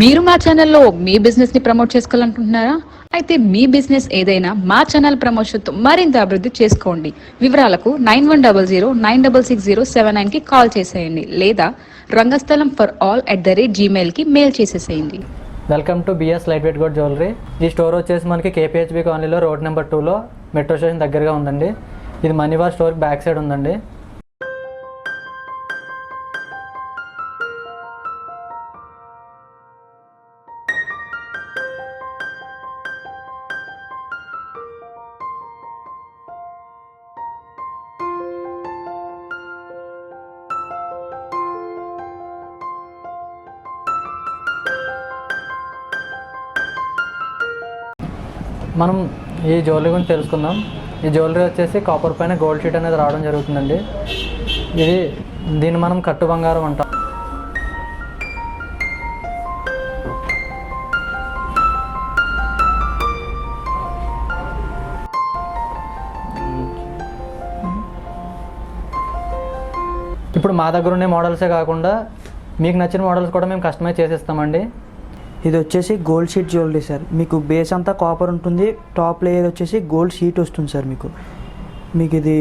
మీరు మా ఛానల్లో మీ బిజినెస్ ని ప్రమోట్ చేసుకోవాలనుకుంటున్నారా? అయితే మీ బిజినెస్ ఏదైనా మా ఛానల్ ప్రమోషన్తో మరింత అభివృద్ధి చేసుకోండి. వివరాలకు 9100966079 కి కాల్ చేసేయండి లేదా రంగస్థలం ఫర్ ఆల్ @gmail కి మెయిల్ చేసేసేయండి. Welcome to BS light weight gold jewellery. ఈ స్టోర్ వచ్చేసి మనకి కేపీహెచ్బి కాలనీలో రోడ్ నెంబర్ 2లో మెట్రో స్టేషన్ దగ్గరగా ఉందండి. ఇది మనీవార్ స్టోర్ బ్యాక్ సైడ్ ఉందండి. మనం ఈ జ్యువెలరీ గురించి తెలుసుకుందాం. ఈ జ్యువెలరీ వచ్చేసి కాపర్ పైన గోల్డ్ షీట్ అనేది రావడం జరుగుతుందండి. దీన్ని మనం కట్టు బంగారం అంటాం. ఇప్పుడు మా దగ్గర ఉండే మోడల్సే కాకుండా మీకు నచ్చిన మోడల్స్ కూడా మేము కస్టమైజ్ చేసిస్తామండి. ఇది వచ్చేసి గోల్డ్ షీట్ జ్యువెలరీ సార్. మీకు బేస్ అంతా కాపర్ ఉంటుంది, టాప్ లేయర్ వచ్చేసి గోల్డ్ షీట్ వస్తుంది సార్. మీకు ఇది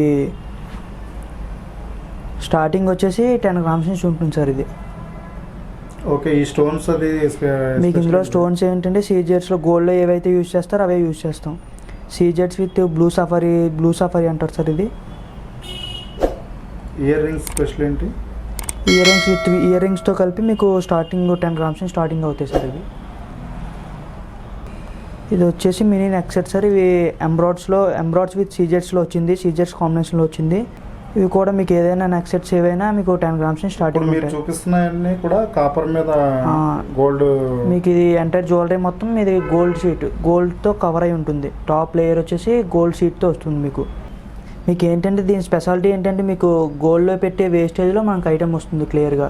స్టార్టింగ్ వచ్చేసి 10 grams నుంచి ఉంటుంది సార్. ఇది ఓకే. ఈ స్టోన్స్ అది మీకు ఇందులో స్టోన్స్ ఏంటంటే సీజెట్స్లో గోల్డ్లో ఏవైతే యూజ్ చేస్తారో అవే యూజ్ చేస్తాం. సీజెట్స్ విత్ బ్లూ సఫారీ అంటారు సార్. ఇది ఇయర్ రింగ్స్ స్పెషల్ ఏంటి? ఇయర్ రింగ్స్తో కలిపి మీకు స్టార్టింగ్ 10 grams నుంచి స్టార్టింగ్ అవుతాయి సార్. ఇది వచ్చేసి మినీ నెక్ సెట్ సార్. ఇవి ఎంబ్రాయిడ్స్ విత్ సీజెట్స్లో వచ్చింది, సీజెట్స్ కాంబినేషన్లో వచ్చింది. ఇవి కూడా మీకు ఏదైనా నెక్ సెట్స్ ఏవైనా మీకు 10 grams నుంచి స్టార్టింగ్ మీరు చూపిస్తున్నాయన్నీ కూడా కాపర్ మీద గోల్డ్. మీకు ఇది ఎంటైర్ జ్యువెలరీ మొత్తం ఇది గోల్డ్ షీట్, గోల్డ్తో కవర్ అయి ఉంటుంది. టాప్ లేయర్ వచ్చేసి గోల్డ్ షీట్తో వస్తుంది. మీకు ఏంటంటే దీని స్పెషాలిటీ ఏంటంటే మీకు గోల్డ్లో పెట్టే వేస్టేజ్లో మనకు ఐటమ్ వస్తుంది క్లియర్గా.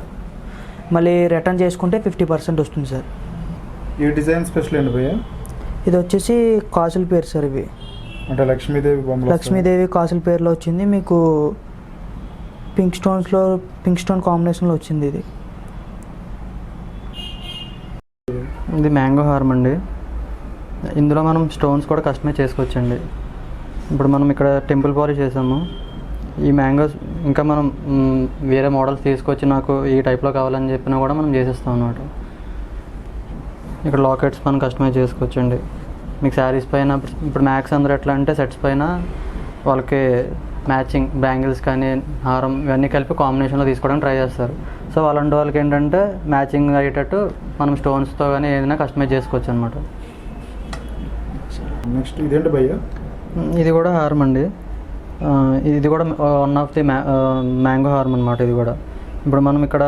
మళ్ళీ రిటర్న్ చేసుకుంటే 50% వస్తుంది సార్. ఈ డిజైన్ స్పెషల్ ఏంటి భయ్య? ఇది వచ్చేసి కాసుల పేరు సార్. ఇవి అంటే లక్ష్మీదేవి కాసుల పేరులో వచ్చింది. మీకు పింక్ స్టోన్ కాంబినేషన్లో వచ్చింది. ఇది మ్యాంగో హారం అండి. ఇందులో మనం స్టోన్స్ కూడా కస్టమైజ్ చేసుకోవచ్చండి. ఇప్పుడు మనం ఇక్కడ టెంపుల్ పాలిష్ చేసాము. ఈ మ్యాంగోస్ ఇంకా మనం వేరే మోడల్స్ తీసుకొచ్చి నాకు ఈ టైప్లో కావాలని చెప్పినా కూడా మనం చేసేస్తాం అన్నమాట. ఇక్కడ లాకెట్స్ మనం కస్టమైజ్ చేసుకోవచ్చండి. మీకు శారీస్ పైన ఇప్పుడు మ్యాక్స్ అందరూ ఎట్లా అంటే సెట్స్ పైన వాళ్ళకి మ్యాచింగ్ బ్యాంగిల్స్ కానీ హారం ఇవన్నీ కలిపి కాంబినేషన్లో తీసుకోవడానికి ట్రై చేస్తారు. సో అలాంటి వాళ్ళకి ఏంటంటే మ్యాచింగ్ అయ్యేటట్టు మనం స్టోన్స్తో కానీ ఏదైనా కస్టమైజ్ చేసుకోవచ్చు అనమాట. నెక్స్ట్ ఇదేంటి భయ్య? ఇది కూడా హారం అండి. ఇది కూడా వన్ ఆఫ్ ది మ్యాంగో హారం అనమాట. ఇది కూడా ఇప్పుడు మనం ఇక్కడ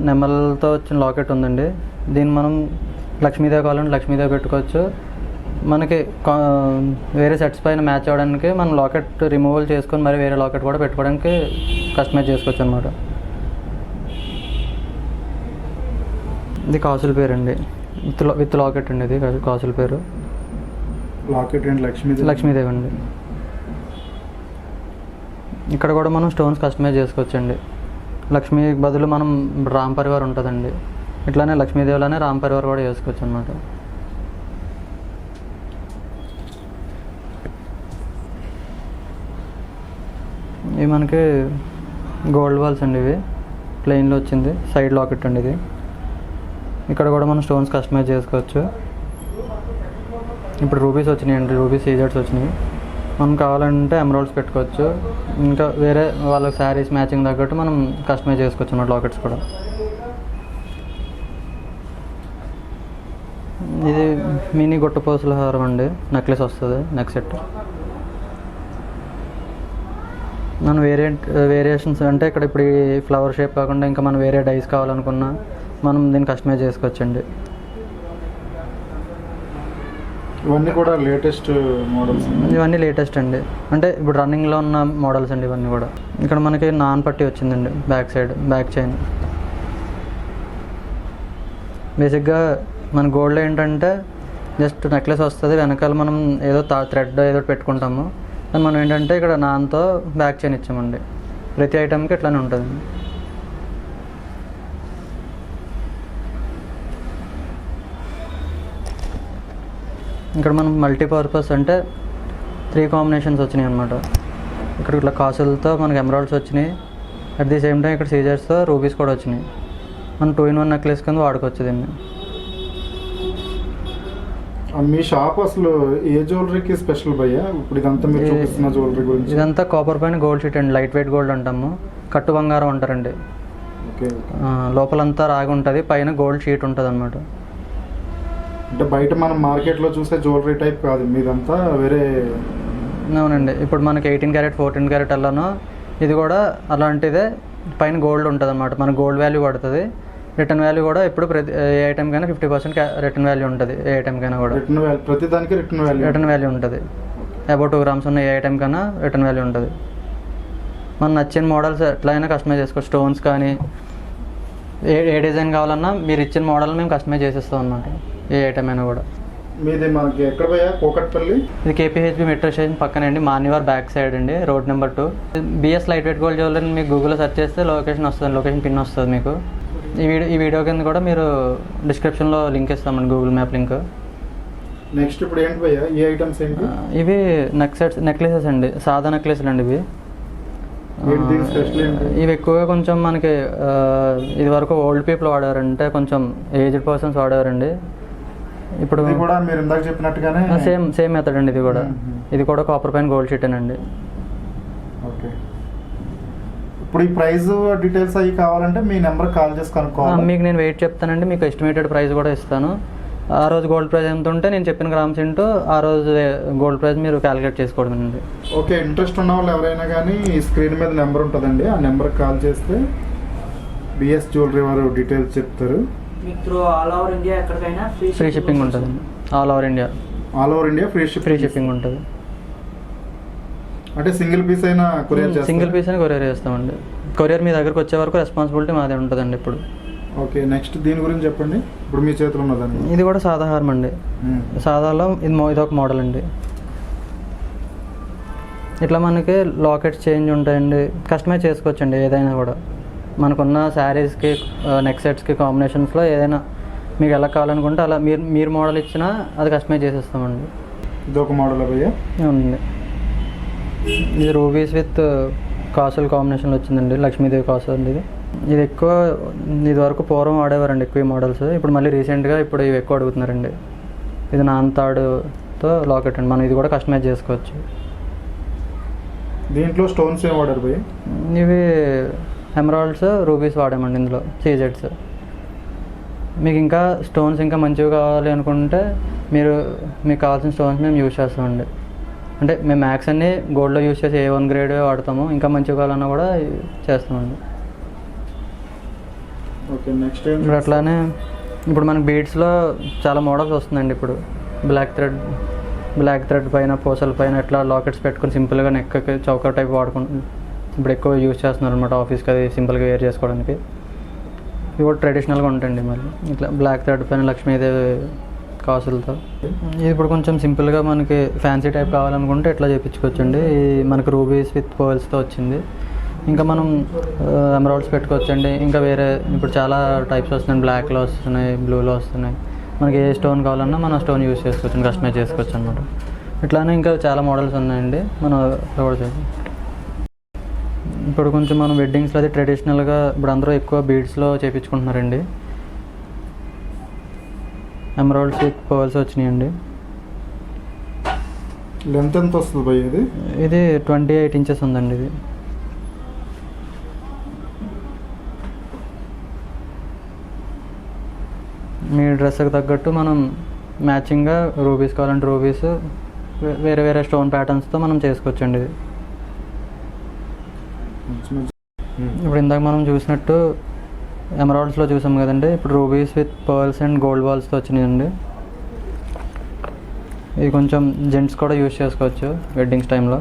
నెమ్మలతో వచ్చిన లాకెట్ ఉందండి. దీన్ని మనం లక్ష్మీదేవి కావాలంటే లక్ష్మీదేవి పెట్టుకోవచ్చు. మనకి వేరే సెట్స్ పైన మ్యాచ్ అవ్వడానికి మనం లాకెట్ రిమూవల్ చేసుకొని మరి వేరే లాకెట్ కూడా పెట్టుకోవడానికి కస్టమైజ్ చేసుకోవచ్చు అనమాట. ఇది కాసుల పేరు అండి, విత్ లాకెట్ అండి. ఇది కాసుల పేరు లాకెట్ అండి, లక్ష్మీదేవి అండి. ఇక్కడ కూడా మనం స్టోన్స్ కస్టమైజ్ చేసుకోవచ్చండి. లక్ష్మీ బదులు మనం రామ్ పరివార్ ఉంటుందండి, ఇట్లానే లక్ష్మీదేవిలోనే రామ్ పరివార్ కూడా చేసుకోవచ్చు అనమాట. ఇవి మనకి గోల్డ్ బాల్స్ అండి. ఇవి ప్లెయిన్లో వచ్చింది, సైడ్ లాకెట్ అండి. ఇది ఇక్కడ కూడా మనం స్టోన్స్ కస్టమైజ్ చేసుకోవచ్చు. ఇప్పుడు రూబీస్ వచ్చినాయండి, రూబీస్ సీజెట్స్ వచ్చినాయి. మనం కావాలంటే ఎమరాల్డ్స్ పెట్టుకోవచ్చు. ఇంకా వేరే వాళ్ళ శారీస్ మ్యాచింగ్ తగ్గట్టు మనం కస్టమైజ్ చేసుకోవచ్చు అన్నమాట లాకెట్స్ కూడా. ఇది మినీ గుట్టపోసుల హారం అండి, నెక్లెస్ వస్తుంది, నెక్ సెట్. మనం వేరియేషన్స్ అంటే ఇక్కడ ఇప్పుడు ఈ ఫ్లవర్ షేప్ కాకుండా ఇంకా మనం వేరే డైస్ కావాలనుకున్నా మనం దీన్ని కస్టమైజ్ చేసుకోవచ్చండి. ఇవన్నీ కూడా లేటెస్ట్ మోడల్స్? ఇవన్నీ లేటెస్ట్ అండి, అంటే ఇప్పుడు రన్నింగ్లో ఉన్న మోడల్స్ అండి ఇవన్నీ కూడా. ఇక్కడ మనకి నాన్ పట్టి వచ్చిందండి, బ్యాక్ చైన్. బేసిక్గా మన గోల్డ్ ఏంటంటే జస్ట్ నెక్లెస్ వస్తుంది, వెనకాల మనం ఏదో థ్రెడ్ ఏదో పెట్టుకుంటాము. మనం ఏంటంటే ఇక్కడ నాన్తో బ్యాక్ చైన్ ఇచ్చామండి. ప్రతి ఐటమ్కి ఇట్లానే ఉంటుంది. ఇక్కడ మనం మల్టీపర్పస్ అంటే 3 కాంబినేషన్స్ వచ్చినాయి అనమాట. ఇక్కడ ఇట్లా కాసులతో మనకి ఎమరాల్డ్స్ వచ్చినాయి. అట్ ది సేమ్ టైం ఇక్కడ సీజర్స్తో రూబీస్ కూడా వచ్చినాయి. మనం 2-in-1 నెక్లెస్ కింద వాడుకోవచ్చు దీన్ని. మీ షాప్ అసలు ఏ జ్యువెలరీకి స్పెషల్ భయ్యా? ఇప్పుడు ఇదంతా మీరు చూపిస్తున్న జ్యువెలరీ గురించి. ఇదంతా కాపర్ పైన గోల్డ్ షీట్ అండి, లైట్ వెయిట్ గోల్డ్ అంటాము. కట్టు బంగారం అంటారండి. ఓకే. లోపలంతా రాగి ఉంటుంది, పైన గోల్డ్ షీట్ ఉంటుంది అనమాట. అంటే బయట మనం మార్కెట్లో చూసే జ్యువెలరీ టైప్ కాదు, మీదంతా వేరే. అవునండి. ఇప్పుడు మనకి 18 క్యారెట్ 14 క్యారెట్ అలానో ఇది కూడా అలాంటిదే, పైన గోల్డ్ ఉంటుంది అనమాట. మనకు గోల్డ్ వాల్యూ పడుతుంది. రిటర్న్ వాల్యూ కూడా ఇప్పుడు ప్రతి ఏ ఐటెంకైనా 50% రిటర్న్ వాల్యూ ఉంటుంది. ఏ ఐటెంకైనా కూడా ప్రతి దానికి రిటర్న్ వాల్యూ ఉంటుంది. అబౌట్ 2 grams ఉన్న ఏ ఐటెంకైనా రిటర్న్ వాల్యూ ఉంటుంది. మనం నచ్చిన మోడల్స్ ఎట్లయినా కస్టమైజ్ చేసుకోవచ్చు. స్టోన్స్ కానీ ఏ డిజైన్ కావాలన్నా మీరు ఇచ్చిన మోడల్ మేము కస్టమైజ్ చేసేస్తాం అన్నమాట. ఏ ఐటమ్ అయినా కూడా. మీది మనకి ఎక్కడ పోయా? కోకట్పల్లి. ఇది కేపీహెచ్బి మెట్రో స్టేషన్ పక్కన అండి, మాన్యవార్ బ్యాక్ సైడ్ అండి, road number 2. BS light weight gold jewellery మీకు గూగుల్లో సెర్చ్ చేస్తే లొకేషన్ వస్తుంది, లొకేషన్ పిన్ వస్తుంది మీకు. ఈ వీడియో కింద కూడా మీరు డిస్క్రిప్షన్లో లింక్ ఇస్తామండి, గూగుల్ మ్యాప్ లింక్. నెక్స్ట్ ఇప్పుడు ఏంటి భయ్యా ఈ ఐటమ్స్ ఏంటి? ఇవి నెక్లెసెస్ అండి, సాదా నెక్లెస్లు అండి ఇవి. ఇవి ఎక్కువగా కొంచెం మనకి ఇది వరకు ఓల్డ్ పీపుల్ వాడారంటే, కొంచెం ఏజ్డ్ పర్సన్స్ వాడారండి. ఇప్పుడు కూడా మీరు ఇందాక చెప్పినట్టుగానే సేమ్ మెథడ్ అండి ఇది కూడా. ఇది కూడా కాపర్ పైన గోల్డ్ షీట్ అండి. ఓకే. ఇప్పుడు ఈ ప్రైస్ డీటెయిల్స్ అవి కావాలంటే మీ నెంబర్ కాల్ చేసి కనుక్కోవాలి. మీకు నేను వెయిట్ చెప్తానండి, మీకు ఎస్టిమేటెడ్ ప్రైస్ కూడా ఇస్తాను. ఆ రోజు గోల్డ్ ప్రైస్ ఎంత ఉంటే నేను చెప్పిన గ్రామ్స్ ఇంటూ ఆ రోజు గోల్డ్ ప్రైస్ మీరు క్యాలిక్యులేట్ చేసుకోవడం అండి. ఓకే. ఇంట్రెస్ట్ ఉన్న వాళ్ళు ఎవరైనా కానీ ఈ స్క్రీన్ మీద నెంబర్ ఉంటుందండి, ఆ నెంబర్కి కాల్ చేస్తే బిఎస్ జ్యువెలరీ వారు డీటెయిల్స్ చెప్తారు. మీకు త్రూ ఆల్ ఓవర్ ఇండియా ఎక్కడికైనా ఫ్రీ షిప్పింగ్ ఉంటుంది. All over India free shipping ఉంటుంది. అంటే సింగిల్ పీస్ అయినా కొరియర్ చేస్తాం? సింగిల్ పీస్ అయినా కొరియర్ చేస్తామండి. కొరియర్ మీ దగ్గరకు వచ్చే వరకు రెస్పాన్సిబిలిటీ మాదే ఉంటుందండి ఇప్పుడు. ఓకే. నెక్స్ట్ దీని గురించి చెప్పండి. ఇప్పుడు మీ చేతిలో ఉన్నదండి. ఇది కూడా సాదా హారం అండి. సాదాలో ఇది ఒక మోడల్ అండి. ఇట్లా మనకి లాకెట్స్ చేంజ్ ఉంటాయండి, కస్టమైజ్ చేసుకోవచ్చండి ఏదైనా కూడా. మనకున్న శారీస్కి నెక్ సెట్స్కి కాంబినేషన్స్లో ఏదైనా మీకు ఎలా కావాలనుకుంటే అలా మీరు మోడల్ ఇచ్చినా అది కస్టమైజ్ చేసేస్తామండి. ఇది ఒక మోడల్ భయ్యా? అవునండి. ఇది రూబీస్ విత్ కాసుల కాంబినేషన్లో వచ్చిందండి, లక్ష్మీదేవి కాసు అండి. ఇది ఎక్కువ ఇది వరకు పూర్వం వాడేవారండి ఎక్కువ మోడల్స్. ఇప్పుడు మళ్ళీ రీసెంట్గా ఇప్పుడు ఇవి ఎక్కువ అడుగుతున్నారండి. ఇది నాన్తాడుతో లాకెట్ అండి, మనం ఇది కూడా కస్టమైజ్ చేసుకోవచ్చు. దీంట్లో స్టోన్స్ ఏం వాడారు భయ్య? ఇవి ఎమరాల్డ్స్ రూబీస్ వాడామండి ఇందులో, సీజెడ్స్. మీకు ఇంకా స్టోన్స్ ఇంకా మంచివి కావాలి అనుకుంటే మీకు కావాల్సిన స్టోన్స్ మేము యూజ్ చేస్తామండి. అంటే మేము మ్యాక్స్ అన్ని గోల్డ్లో యూజ్ చేసి A1 గ్రేడ్ వాడతాము, ఇంకా మంచిగా కావాలన్నా కూడా చేస్తామండి. ఓకే. నెక్స్ట్ ఇప్పుడు అట్లానే ఇప్పుడు మనకి బీడ్స్లో చాలా మోడల్స్ వస్తుందండి. ఇప్పుడు బ్లాక్ థ్రెడ్ పైన పూసల పైన ఇట్లా లాకెట్స్ పెట్టుకుని సింపుల్గా నెక్కి చౌకర్ టైప్ వాడుకుంటున్నాం. ఇప్పుడు ఎక్కువ యూజ్ చేస్తున్నారు అనమాట ఆఫీస్కి, అది సింపుల్గా వేర్ చేసుకోవడానికి. ఇవి కూడా ట్రెడిషనల్గా ఉంటాయండి. మళ్ళీ ఇట్లా బ్లాక్ థ్రెడ్ పైన లక్ష్మీదేవి కాసులతో. ఇది ఇప్పుడు కొంచెం సింపుల్గా మనకి ఫ్యాన్సీ టైప్ కావాలనుకుంటే ఇట్లా చేయించుకోవచ్చండి. మనకి రూబీస్ విత్ పర్ల్స్తో వచ్చింది. ఇంకా మనం ఎమరాల్డ్స్ పెట్టుకోవచ్చండి. ఇంకా వేరే ఇప్పుడు చాలా టైప్స్ వస్తున్నాయి, బ్లాక్లో వస్తున్నాయి, బ్లూలో వస్తున్నాయి. మనకి ఏ స్టోన్ కావాలన్నా మనం స్టోన్ యూజ్ చేసుకోవచ్చు, కస్టమైజ్ చేసుకోవచ్చు అనమాట. ఇట్లానే ఇంకా చాలా మోడల్స్ ఉన్నాయండి మనం కూడా. ఇప్పుడు కొంచెం మనం వెడ్డింగ్స్లో అది ట్రెడిషనల్గా ఇప్పుడు అందరూ ఎక్కువ బీడ్స్లో చేయించుకుంటున్నారండి. ఎమరాల్డ్స్ విత్ పర్ల్స్ వచ్చినాయండి. లెంత్ ఎంత వస్తుంది భయ్య ఇది? ఇది 28 ఇంచెస్ ఉందండి. ఇది మీ డ్రెస్కి తగ్గట్టు మనం మ్యాచింగ్గా రూబీస్ కావాలంటే రూబీస్, వేరే వేరే స్టోన్ ప్యాటర్న్స్తో మనం చేసుకోవచ్చండి. ఇది ఇప్పుడు ఇందాక మనం చూసినట్టు ఎమరాల్డ్స్లో చూసాం కదండి, ఇప్పుడు rubies with pearls and gold బాల్స్తో వచ్చినాయండి. ఇది కొంచెం జెంట్స్ కూడా యూజ్ చేసుకోవచ్చు వెడ్డింగ్స్ టైంలో.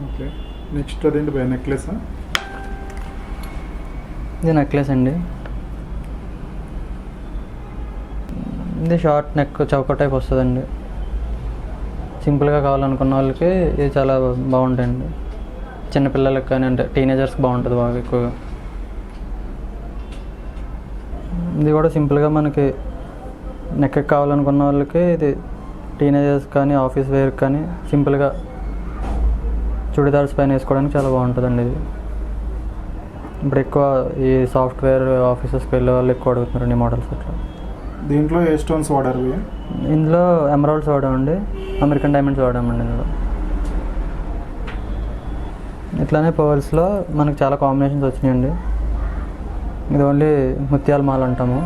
ఓకే. నెక్స్ట్ అదేంటి భయ్య? నెక్లెస్? ఇది నెక్లెస్ అండి. ఇది షార్ట్ నెక్ చౌక టైప్ వస్తుందండి. సింపుల్గా కావాలనుకున్న వాళ్ళకి ఇది చాలా బాగుంటాయండి. చిన్నపిల్లలకి కానీ అంటే టీనేజర్స్కి బాగుంటుంది బాగా ఎక్కువగా. ఇది కూడా సింపుల్గా మనకి నెక్ కావాలనుకున్న వాళ్ళకి ఇది టీనేజర్స్ కానీ ఆఫీస్ వేర్ కానీ సింపుల్గా చుడిదార్స్ పైన వేసుకోవడానికి చాలా బాగుంటుందండి ఇది. ఇప్పుడు ఎక్కువ ఈ సాఫ్ట్వేర్ ఆఫీసెస్కి వెళ్ళే వాళ్ళు ఎక్కువ అడుగుతున్నారండి మోడల్స్ అట్లా. దీంట్లో ఏ స్టోన్స్ వాడారు? ఇందులో ఎమరాల్డ్స్ వాడామండి, అమెరికన్ డైమండ్స్ వాడామండి ఇందులో. ఇట్లానే పర్ల్స్లో మనకు చాలా కాంబినేషన్స్ వచ్చినాయండి. ఇది ఓన్లీ ముత్యాల మాల అంటాము.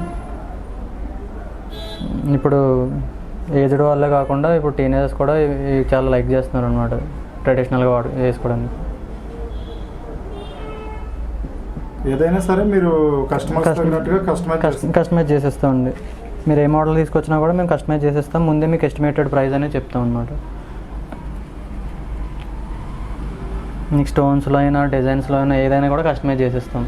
ఇప్పుడు ఏజ్డ్ వాళ్ళే కాకుండా ఇప్పుడు టీనేజర్స్ కూడా ఇవి చాలా లైక్ చేస్తున్నారు అనమాట, ట్రెడిషనల్గా వేసుకోవడానికి. ఏదైనా సరే మీరు కస్టమైజ్ చేసేస్తామండి. మీరు ఏ మోడల్ తీసుకొచ్చినా కూడా మేము కస్టమైజ్ చేసేస్తాం. ముందే మీకు ఎస్టిమేటెడ్ ప్రైస్ అనేది చెప్తాం అనమాట. మీకు స్టోన్స్లో అయినా డిజైన్స్లో అయినా ఏదైనా కూడా కస్టమైజ్ చేసేస్తాం.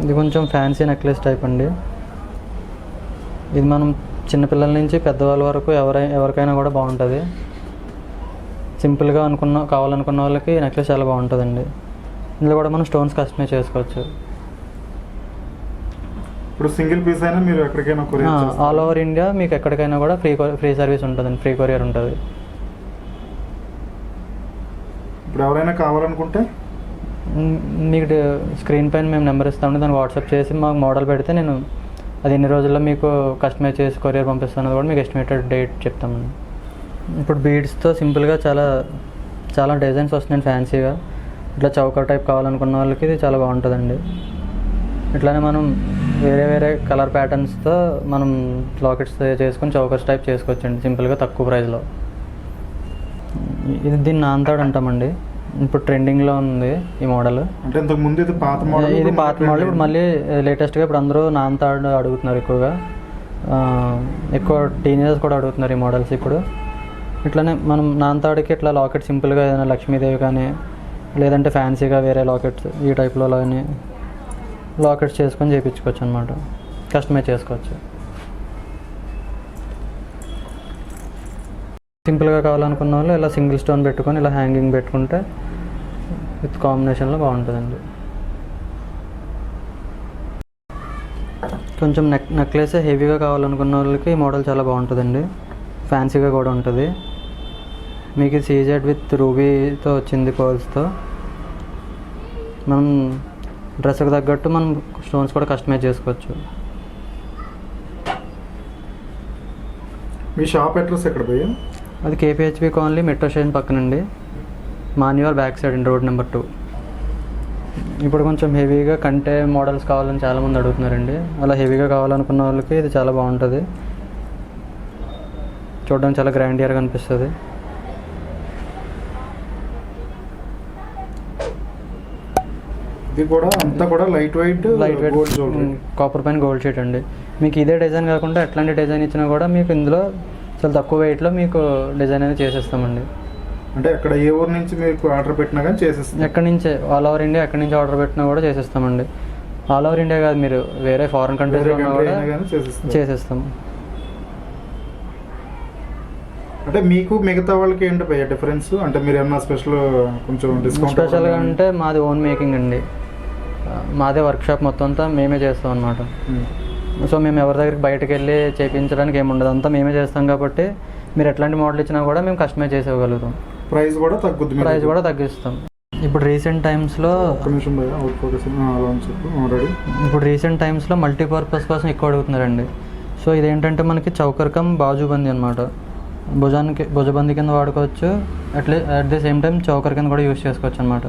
ఇది కొంచెం ఫ్యాన్సీ నెక్లెస్ టైప్ అండి. ఇది మనం చిన్నపిల్లల నుంచి పెద్దవాళ్ళ వరకు ఎవరికైనా కూడా బాగుంటుంది. సింపుల్గా కావాలనుకున్న వాళ్ళకి నెక్లెస్ చాలా బాగుంటుందండి. ఇందులో కూడా మనం స్టోన్స్ కస్టమైజ్ చేసుకోవచ్చు. ఇప్పుడు సింగిల్ పీస్ అయినా మీరు ఎక్కడికైనా ఆల్ ఓవర్ ఇండియా మీకు ఎక్కడికైనా కూడా ఫ్రీ సర్వీస్ ఉంటుందండి, ఫ్రీ కొరియర్ ఉంటుంది. ఇప్పుడు ఎవరైనా కావాలనుకుంటే మీకు స్క్రీన్ పైన మేము నెంబర్ ఇస్తామండి, దాన్ని వాట్సాప్ చేసి మాకు మోడల్ పెడితే నేను అది ఎన్ని రోజుల్లో మీకు కస్టమైజ్ చేసి కొరియర్ పంపిస్తాను కూడా మీకు ఎస్టిమేటెడ్ డేట్ చెప్తామండి. ఇప్పుడు బీడ్స్తో సింపుల్గా చాలా డిజైన్స్ వస్తున్నాయండి ఫ్యాన్సీగా. ఇట్లా చౌకర్ టైప్ కావాలనుకున్న వాళ్ళకి ఇది చాలా బాగుంటుందండి. ఇట్లానే మనం వేరే కలర్ ప్యాటర్న్స్తో మనం లాకెట్స్ చేసుకొని చౌకర్స్ టైప్ చేసుకోవచ్చండి సింపుల్గా తక్కువ ప్రైస్లో. ఇది దీన్ని నాంతాడు అంటామండి. ఇప్పుడు ట్రెండింగ్లో ఉంది ఈ మోడల్. అంటే ఇంతకు ముందు ఇది పాత మోడల్. ఇప్పుడు మళ్ళీ లేటెస్ట్గా ఇప్పుడు అందరూ నాంతాడు అడుగుతున్నారు ఎక్కువగా. ఎక్కువ టీనేజర్స్ కూడా అడుగుతున్నారు ఈ మోడల్స్ ఇప్పుడు. ఇట్లానే మనం నాంతాడికి ఇట్లా లాకెట్ సింపుల్గా ఏదైనా లక్ష్మీదేవి కానీ లేదంటే ఫ్యాన్సీగా వేరే లాకెట్స్ ఈ టైప్లో కానీ లాకెట్స్ చేసుకొని చేయించుకోవచ్చు అనమాట, కస్టమైజ్ చేసుకోవచ్చు. సింపుల్గా కావాలనుకున్న వాళ్ళు ఇలా సింగిల్ స్టోన్ పెట్టుకొని ఇలా హ్యాంగింగ్ పెట్టుకుంటే విత్ కాంబినేషన్లో బాగుంటుందండి. కొంచెం నెక్లెస్ హెవీగా కావాలనుకున్న వాళ్ళకి ఈ మోడల్ చాలా బాగుంటుందండి, ఫ్యాన్సీగా కూడా ఉంటుంది. మీకు సీజెడ్ విత్ రూబీతో వచ్చింది పర్ల్స్తో. మనం డ్రెస్కి తగ్గట్టు మనం స్టోన్స్ కూడా కస్టమైజ్ చేసుకోవచ్చు. మీ షాప్ అడ్రస్ ఎక్కడ పోయా? అది కేపీహెచ్బి కాలనీ మెట్రో స్టేషన్ పక్కనండి, మాన్యువల్ బ్యాక్ సైడ్ అండి, రోడ్ నెంబర్ 2. ఇప్పుడు కొంచెం హెవీగా కంటే మోడల్స్ కావాలని చాలామంది అడుగుతున్నారండి. అలా హెవీగా కావాలనుకున్న వాళ్ళకి ఇది చాలా బాగుంటుంది, చూడడానికి చాలా గ్రాండియర్గా అనిపిస్తుంది. ఇది కూడా అంతా కూడా లైట్ వెయిట్ కాపర్ పైన గోల్డ్ షీట్ అండి. మీకు ఇదే డిజైన్ కాకుండా ఎట్లాంటి డిజైన్ ఇచ్చినా కూడా మీకు ఇందులో చాలా తక్కువ వెయిట్లో మీకు డిజైన్ అనేది చేసేస్తామండి. అంటే ఎక్కడ ఏ ఊరు నుంచి మీకు ఆర్డర్ పెట్టినా కానీ చేసేస్తాం. ఎక్కడి నుంచి ఆల్ ఓవర్ ఇండియా ఎక్కడి నుంచి ఆర్డర్ పెట్టినా కూడా చేసేస్తామండి. ఆల్ ఓవర్ ఇండియా కాదు, మీరు వేరే ఫారిన్ కంట్రీస్లో ఉన్నా కూడా చేసేస్తాం. అంటే మీకు మిగతా వాళ్ళకి ఏంటి భయ్య డిఫరెన్స్? అంటే మీరు ఏమన్నా స్పెషల్ కొంచెం డిస్కౌంట్? స్పెషల్గా అంటే మాది ఓన్ మేకింగ్ అండి, మాదే వర్క్షాప్ మొత్తం అంతా మేమే చేస్తాం అనమాట. సో మేము ఎవరి దగ్గరికి బయటకు వెళ్ళి చేయించడానికి ఏముండదు, అంతా మేమే చేస్తాం కాబట్టి మీరు ఎట్లాంటి మోడల్ ఇచ్చినా కూడా మేము కస్టమైజ్ చేసేయగలుగుతాం. ప్రైస్ కూడా తగ్గుద్ది, ప్రైస్ కూడా తగ్గిస్తాం. ఇప్పుడు రీసెంట్ టైమ్స్లో మల్టీపర్పస్ కోసం ఎక్కువ అడుగుతున్నారండి. సో ఇదేంటంటే మనకి చౌకర్కం బాజుబందీ అనమాట, భుజబంది కింద వాడుకోవచ్చు, at the same time choker కింద కూడా యూజ్ చేసుకోవచ్చు అనమాట.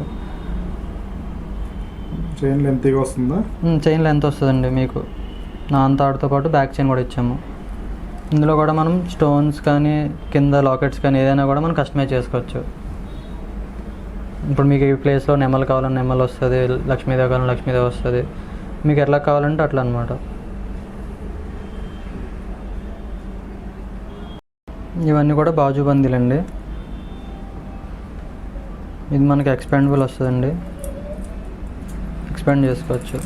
చైన్ లెంత్గా వస్తుందా? చైన్ లెంత్ వస్తుందండి మీకు. నాంతాడుతో పాటు బ్యాక్ చైన్ కూడా ఇచ్చాము. ఇందులో కూడా మనం స్టోన్స్ కానీ కింద లాకెట్స్ కానీ ఏదైనా కూడా మనం కస్టమైజ్ చేసుకోవచ్చు. ఇప్పుడు మీకు ఈ ప్లేస్లో నెమలు కావాలని నెమలు వస్తుంది, లక్ష్మీదేవి కావాలని లక్ష్మీదేవి వస్తుంది, మీకు ఎట్లా కావాలంటే అట్లా అనమాట. ఇవన్నీ కూడా బాజుబందీలండి. ఇది మనకి ఎక్స్పాండబుల్ వస్తుందండి, ఎక్స్పాండ్ చేసుకోవచ్చు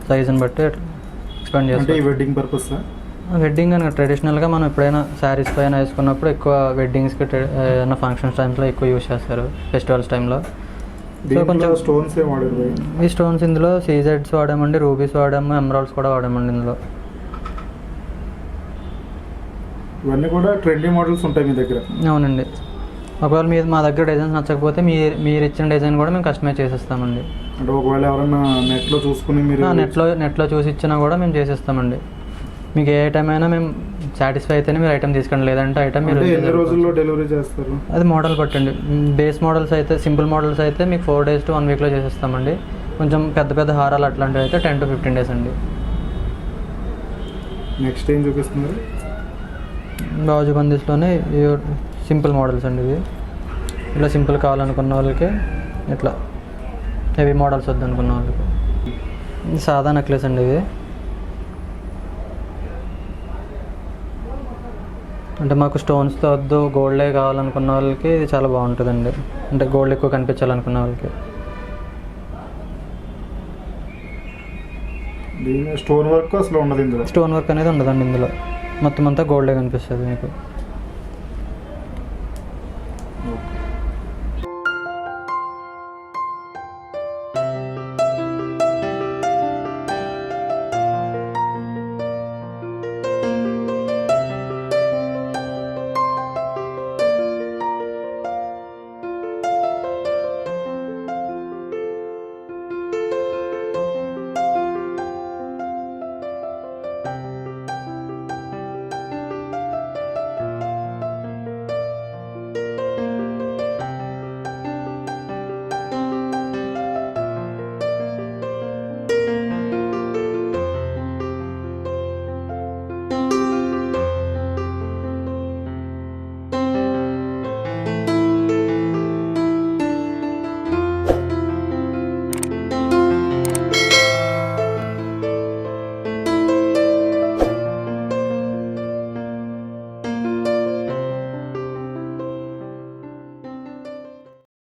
సైజుని బట్టి ఎక్స్పాండ్ చేసుకోవచ్చు. Wedding purpose? వెడ్డింగ్ అని ట్రెడిషనల్గా మనం ఎప్పుడైనా శారీస్ పైన వేసుకున్నప్పుడు ఎక్కువ వెడ్డింగ్స్కి ఏదైనా ఫంక్షన్స్ టైమ్స్లో ఎక్కువ యూజ్ చేస్తారు, ఫెస్టివల్స్ టైంలో. దీంట్లో కొంచెం స్టోన్స్ ఏం వాడారు భయ్య? ఈ స్టోన్స్ ఇందులో సీజెడ్స్ వాడామండి, రూబీస్ వాడాము, ఎమరాల్డ్స్ కూడా వాడామండి ఇందులో. ఇవన్నీ కూడా ట్రెండీ మోడల్స్ ఉంటాయి మీ దగ్గర? అవునండి. ఒకవేళ మీరు మా దగ్గర డిజైన్స్ నచ్చకపోతే మీరు ఇచ్చిన డిజైన్ కూడా మేము కస్టమైజ్ చేసేస్తామండి. అంటే ఒకవేళ ఎవరైనా నెట్లో చూసుకుని మీరు నెట్లో చూసి ఇచ్చినా కూడా మేము చేసేస్తామండి. మీకు ఏ ఐటమ్ అయినా మేము సాటిస్ఫై అయితేనే మీరు ఐటమ్ తీసుకోండి, లేదంటే ఐటమ్ మీరు అంటే ఎన్ని రోజుల్లో డెలివరీ చేస్తారు? అది మోడల్ పట్టండి. బేస్ మోడల్స్ అయితే, సింపుల్ మోడల్స్ అయితే మీకు 4 days to 1 weekలో చేసేస్తామండి. కొంచెం పెద్ద పెద్ద హారాలు అట్లాంటివి అయితే 10 to 15 days అండి. నెక్స్ట్ ఏం చూపిస్తున్నారు? బాజు బందీస్లోనే సింపుల్ మోడల్స్ అండి ఇవి. ఇలా సింపుల్ కావాలనుకున్న వాళ్ళకి, ఇట్లా హెవీ మోడల్స్ వద్దనుకున్న వాళ్ళకి. ఇది సాదా నెక్లెస్ అండి ఇది. అంటే మాకు స్టోన్స్తో వద్దు, గోల్డే కావాలనుకున్న వాళ్ళకి ఇది చాలా బాగుంటుందండి. అంటే గోల్డ్ ఎక్కువ కనిపించాలనుకున్న వాళ్ళకి. దీని స్టోన్ వర్క్ అసలు ఉండదు ఇందులో? స్టోన్ వర్క్ అనేది ఉండదండి ఇందులో, మొత్తం అంతా గోల్డే కనిపిస్తుంది మీకు.